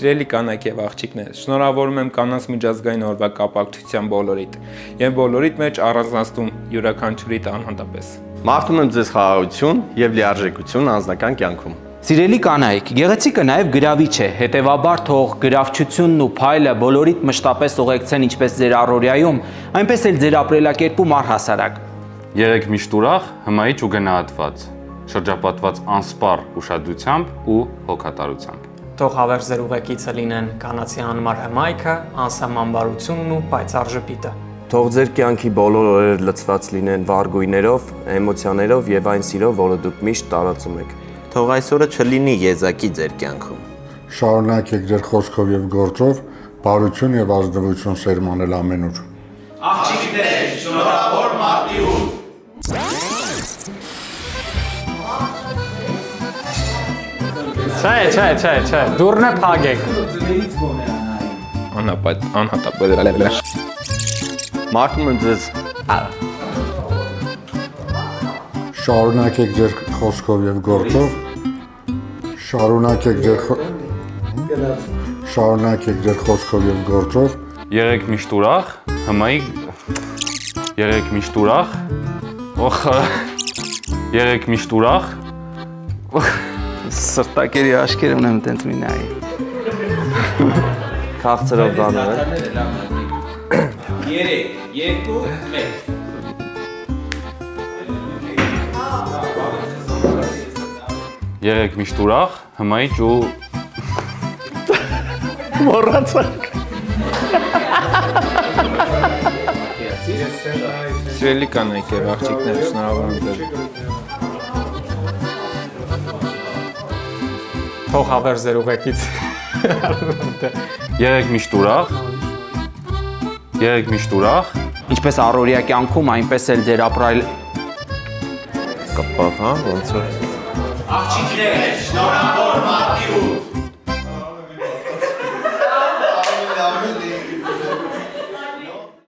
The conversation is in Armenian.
Սիրելի կանայք եւ աղջիկներ, շնորհավորում եմ կանանց միջազգային օրվա կապակցության բոլորիդ։ Եվ բոլորիդ մեջ առանձնացնում յուրաքանչյուրիդ անհատապես։ Մաղթում եմ ձեզ խաղաղություն եւ լիարժեքություն անձնական կյանքում։ Սիրելի կանայք, գեղեցիկը նաև գրավիչ է, հետևաբար թող գրավչությունն ու փայլը բոլորիդ մշտապես ուղեկցեն ինչպես ձեր առօրյայում, այնպես էլ ձեր ապրելակերպում առհասարակ։ Եղեք միշտ ուրախ, հմայիչ ու գնահատված, շրջապատված անսպառ ուշադրությամբ ու հոգատարությամբ։ Թող հավերժ ձեր ուղեկիցը լինեն կանացի անմար հմայքը, անսահման բարությունն ու պայծառ ժպիտը։ Թող ձեր կյանքի բոլոր օրերը լցված լինեն վառ գույներով, էմոցիաներով եւ այն սիրով, որը դուք միշտ տարածում եք։ Թող այսօրը չլինի եզակի ձեր կյանքում։ Շարունակեք ձեր խոսքով եւ գործով բարություն եւ ազնվություն սերմանել ամենուր։ Աղջիկներ, շնորհավոր մարտի 8։ Չէ, դուրն է փագեք։ Անհատապետել։ Մաղթում եմ ձեզ Շարունակեք ձեր խոսքով եւ գործով Շարունակեք ձեր խոսքով եւ գործով Եղեք միշտ ուրախ, հմայիչ, եղեք միշտ ուրախ, եղեք միշտ ուրախ, Սրտակերի աշկերը ունեմ տենց մի նայի։ Քաղցրով դառնում է։ 3, 2, 1։ եղեք միշտ ուրախ, հմայիչ ու մոռացանք։ Սիրելի կանայք եւ աղջիկներ, շնորհավոր եմ ձեզ։ Թող հավերժ ձեր ուղեկից։ եղեք միշտ ուրախ, եղեք միշտ ուրախ, Ինչպես առօրյա կյանքում, այնպես էլ ձեր ապրել Կապավ, հա, ոնց որ Աղջիկներ, շնորհավոր մարտի 8։